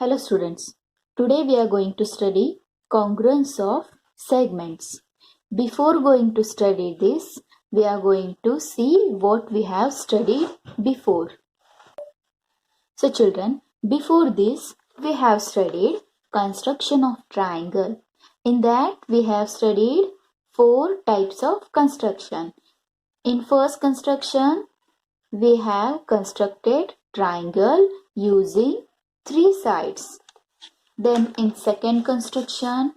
Hello students, today we are going to study congruence of segments. Before going to study this, we are going to see what we have studied before. So children, before this we have studied construction of triangle. In that we have studied 4 types of construction. In first construction, we have constructed triangle using 3 sides. Then in second construction,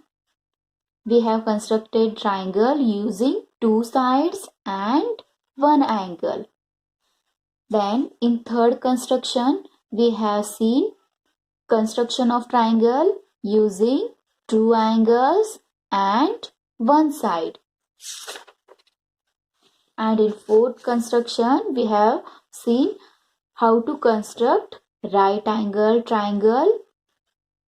we have constructed triangle using 2 sides and 1 angle. Then in third construction, we have seen construction of triangle using 2 angles and 1 side. And in fourth construction, we have seen how to construct right angle triangle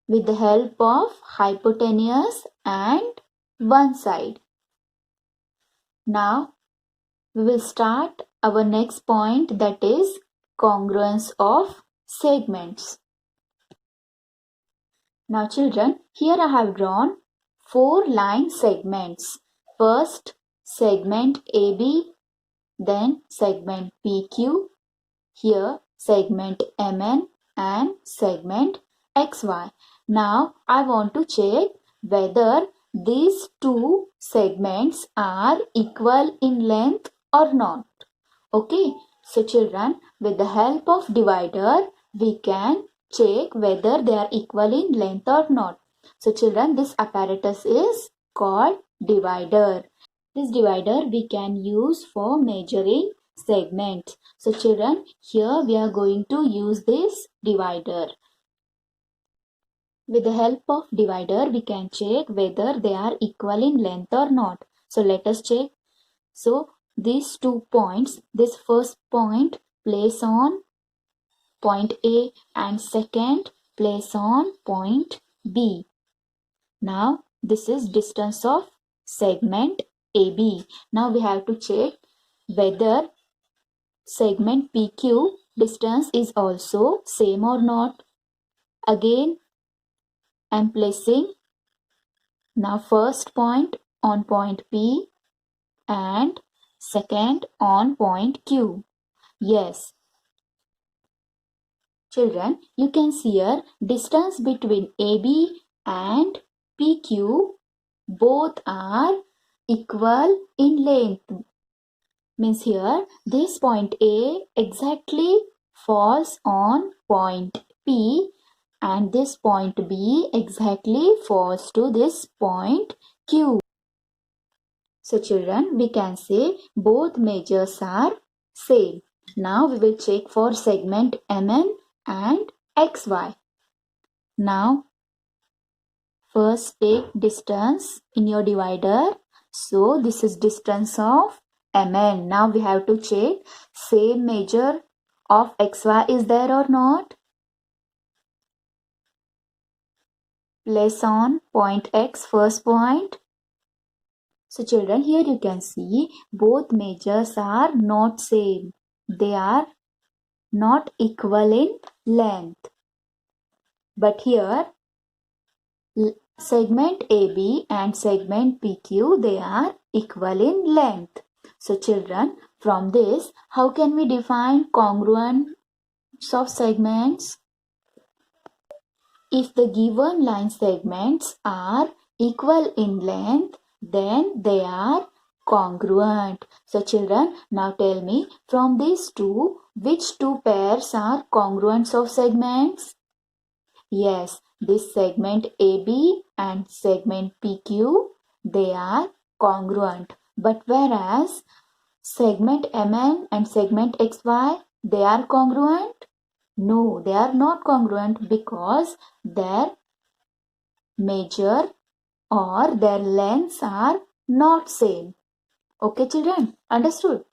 with the help of hypotenuse and 1 side. Now we will start our next point, that is congruence of segments. Now children, here I have drawn 4 line segments. First segment AB, then segment PQ, here segment MN and segment XY. Now I want to check whether these 2 segments are equal in length or not. Okay, so children, with the help of divider, we can check whether they are equal in length or not. So children, this apparatus is called divider. This divider we can use for measuring segments. So children, here we are going to use this divider. With the help of divider, we can check whether they are equal in length or not. So let us check. So these 2 points, this first point place on point A and second place on point B. Now this is distance of segment AB. Now we have to check whether segment PQ distance is also same or not. Again, I am placing now first point on point P and second on point Q. Yes. Children, you can see here distance between AB and PQ both are equal in length. Means here this point A exactly falls on point P and this point B exactly falls to this point Q. So children, we can say both measures are same. Now we will check for segment MN and XY. Now first take distance in your divider. So this is distance of MN. Now we have to check same measure of XY is there or not. Place on point X first point. So children, here you can see both measures are not same. They are not equal in length. But here segment AB and segment PQ, they are equal in length. So children, from this, how can we define congruence of segments? If the given line segments are equal in length, then they are congruent. So children, now tell me from these 2, which 2 pairs are congruents of segments? Yes, this segment AB and segment PQ, they are congruent. But whereas segment MN and segment XY, they are congruent? No, they are not congruent because their measure or their lengths are not same. Okay children, understood?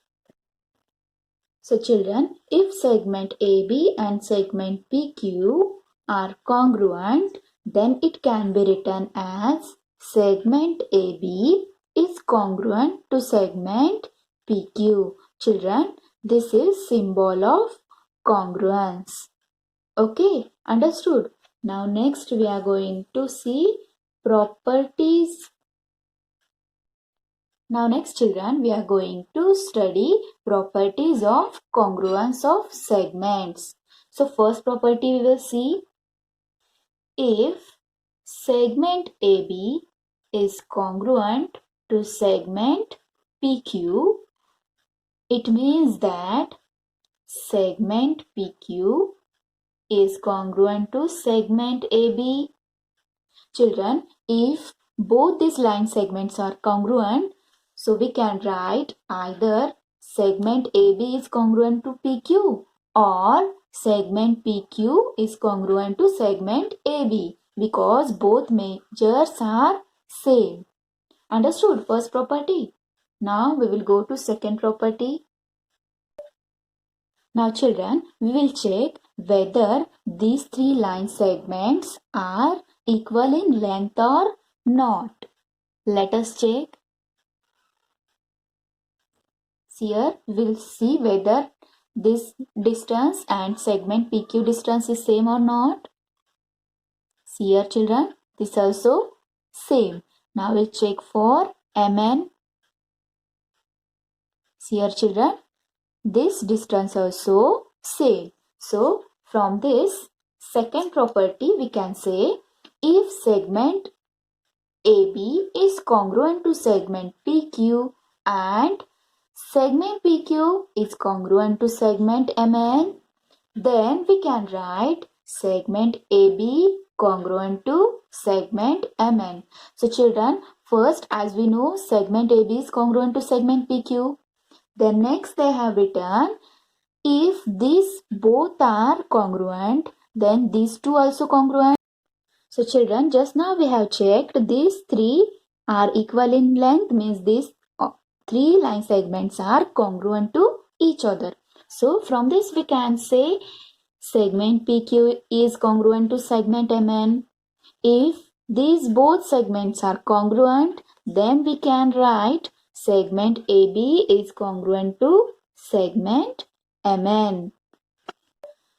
So children, if segment AB and segment PQ are congruent, then it can be written as segment AB is congruent to segment PQ. Children, this is symbol of congruence. Okay, understood? Now next we are going to see properties. Now next children, we are going to study properties of congruence of segments. So first property we will see, if segment AB is congruent to segment PQ, it means that segment PQ is congruent to segment AB. Children, if both these line segments are congruent, so we can write either segment AB is congruent to PQ or segment PQ is congruent to segment AB because both measures are same. Understood? First property. Now we will go to second property. Now children, we will check whether these three line segments are equal in length or not. Let us check. Here we will see whether this distance and segment PQ distance is same or not. See here children, this also same. Now we'll check for MN. See here children, this distance also same. So from this second property we can say, if segment AB is congruent to segment PQ and segment PQ is congruent to segment MN, then we can write segment AB congruent to segment MN. So children, first as we know segment AB is congruent to segment PQ. Then next they have written, if these both are congruent, then these two also congruent. So children, just now we have checked these three are equal in length, means these three line segments are congruent to each other. So from this we can say segment PQ is congruent to segment MN. If these both segments are congruent, then we can write segment AB is congruent to segment MN.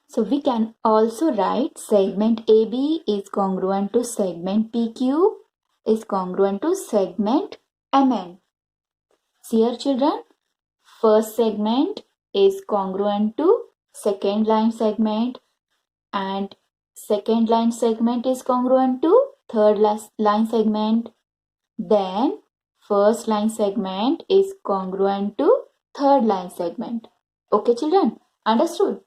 So we can also write segment AB is congruent to segment PQ is congruent to segment MN. See here children, first segment is congruent to second line segment and second line segment is congruent to third line segment. Then first line segment is congruent to third line segment. Okay children, understood?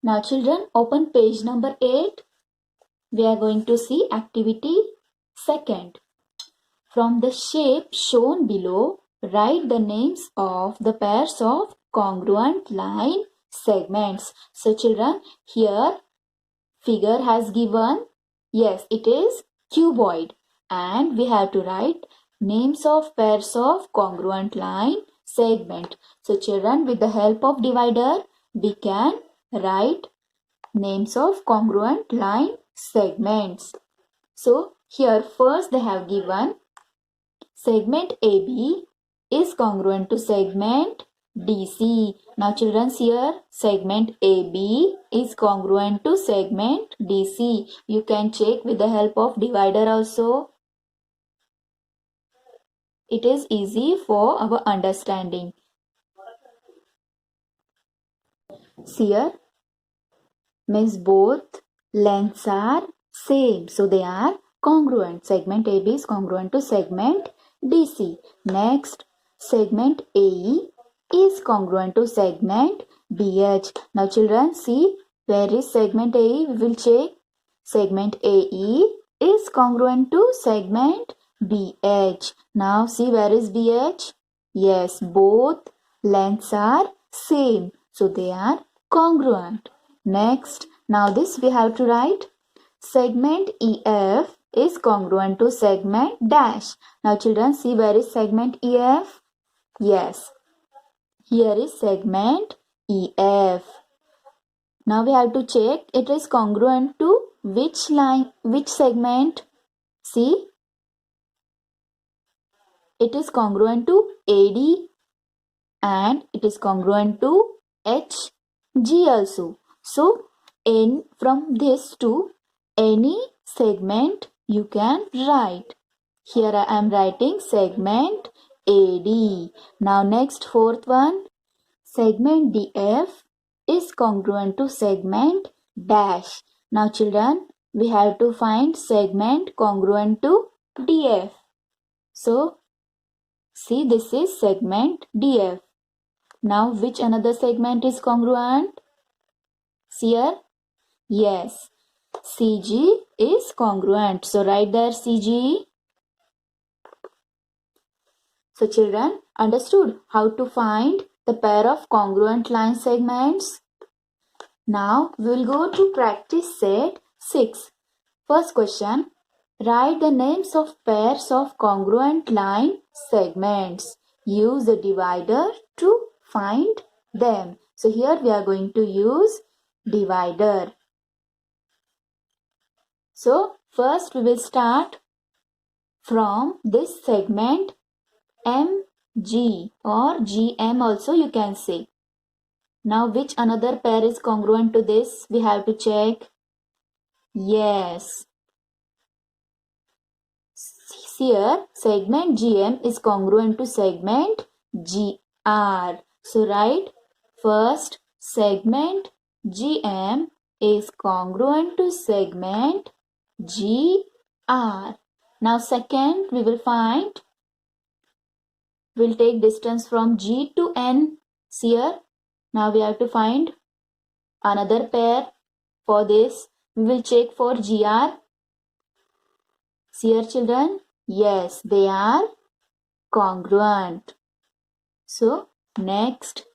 Now children, open page number 8. We are going to see activity second. From the shape shown below, write the names of the pairs of congruent line segments. So children, here figure has given, yes, it is cuboid, and we have to write names of pairs of congruent line segment. So children, with the help of divider, we can write names of congruent line segments. So here first they have given segment AB is congruent to segment DC. Now children, here segment AB is congruent to segment DC. You can check with the help of divider also. It is easy for our understanding. Here means both lengths are same, so they are congruent. Segment AB is congruent to segment DC. Next, segment AE is congruent to segment BH. Now children, see where is segment AE? We will check. Segment AE is congruent to segment BH. Now see where is BH? Yes, both lengths are same, so they are congruent. Next, now this we have to write. Segment EF is congruent to segment dash. Now children, see where is segment EF? Yes, here is segment EF. Now we have to check it is congruent to which line, which segment? See, it is congruent to AD and it is congruent to HG also. So from this to any segment you can write. Here I am writing segment AD. Now next fourth one, segment DF is congruent to segment dash. Now children, we have to find segment congruent to DF. So see, this is segment DF. Now which another segment is congruent? See here? Yes, CG is congruent. So write there CG. So children, understood how to find the pair of congruent line segments? Now we will go to practice set 6. First question, write the names of pairs of congruent line segments. Use the divider to find them. So here we are going to use divider. So first we will start from this segment MG or GM also you can say. Now which another pair is congruent to this? We have to check. Yes. Here segment GM is congruent to segment GR. So write first segment GM is congruent to segment GR. Now second we will find, we'll take distance from G to N. See here. Now we have to find another pair. For this we will check for GR. See here children. Yes, they are congruent. So next,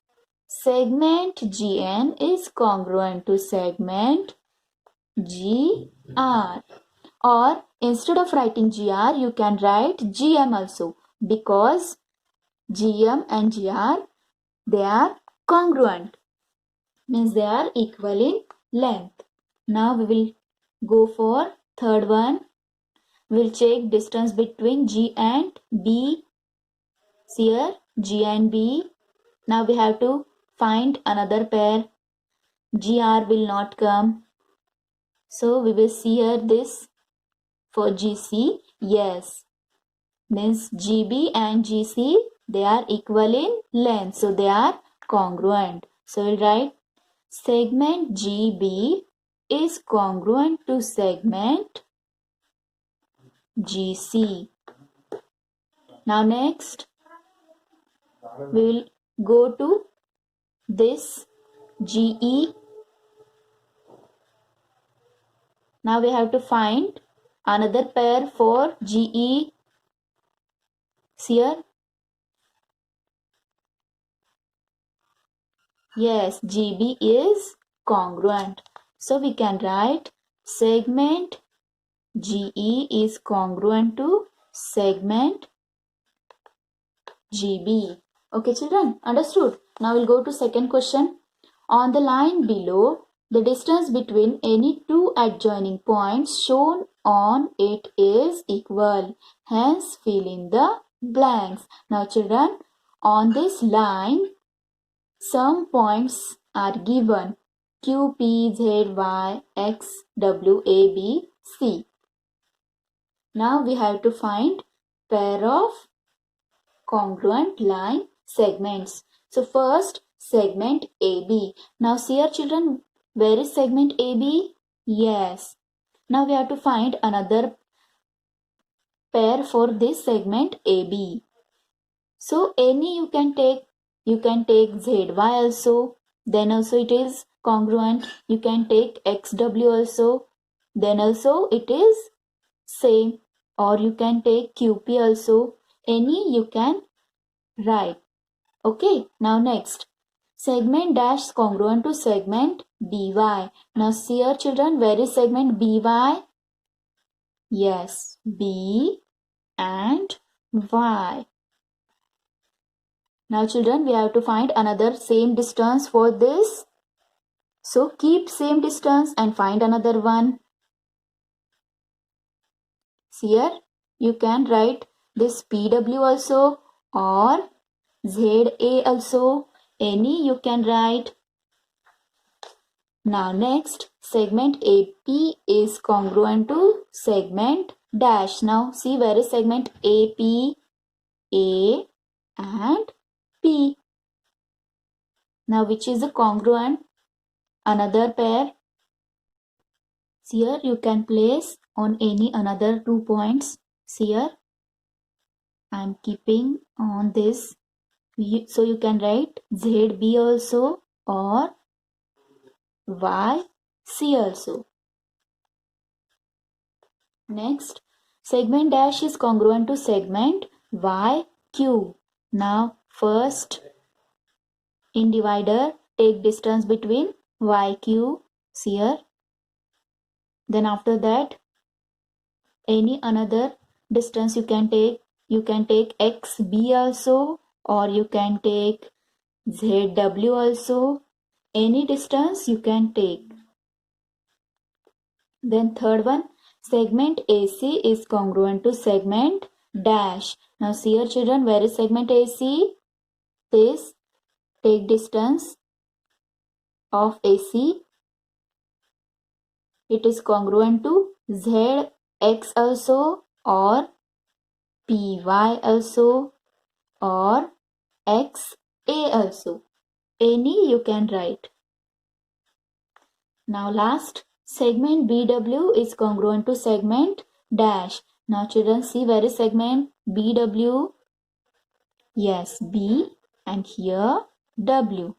segment GN is congruent to segment GR. Or instead of writing GR, you can write GM also, because GM and GR, they are congruent. Means they are equal in length. Now we will go for third one. We'll check distance between G and B. See here, G and B. Now we have to find another pair. GR will not come. So we will see here this for GC. Yes. Means GB and GC, they are equal in length. So they are congruent. So we'll write segment GB is congruent to segment GC. Now next, we will go to this GE. Now we have to find another pair for GE. See here. Yes, GB is congruent. So we can write segment GE is congruent to segment GB. Okay children, understood? Now we'll go to second question. On the line below, the distance between any two adjoining points shown on it is equal. Hence fill in the blanks. Now children, on this line, some points are given. Q, P, Z, Y, X, W, A, B, C. Now we have to find pair of congruent line segments. So first segment AB. Now see here children, where is segment AB? Yes. Now we have to find another pair for this segment AB. So any you can take ZY also, then also it is congruent. You can take XW also, then also it is same. Or you can take QP also. Any you can write. Okay, now next. Segment dash congruent to segment BY. Now see here children, where is segment BY? Yes, B and Y. Now children, we have to find another same distance for this. So keep same distance and find another one. See here, you can write this PW also or ZA also. Any you can write. Now next, segment AP is congruent to segment dash. Now see where is segment AP, A and P. Now which is the congruent? Another pair. Here you can place on any another 2 points. Here I am keeping on this. So you can write ZB also or YC also. Next, segment dash is congruent to segment YQ. Now first in divider take distance between YQ here. Then after that any another distance you can take. You can take XB also or you can take ZW also. Any distance you can take. Then third one, segment AC is congruent to segment dash. Now see here children, where is segment AC? This, take distance of AC. It is congruent to ZX also or PY also or XA also. Any you can write. Now last, segment BW is congruent to segment dash. Now children see where is segment BW? Yes, B and here W.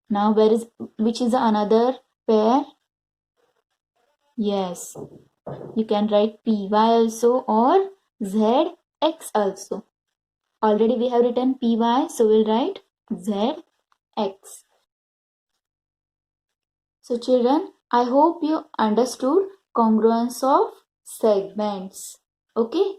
Now which is another pair? Yes, you can write PY also or ZX also. Already we have written PY, so we'll write ZX. So children, I hope you understood congruence of segments. Okay.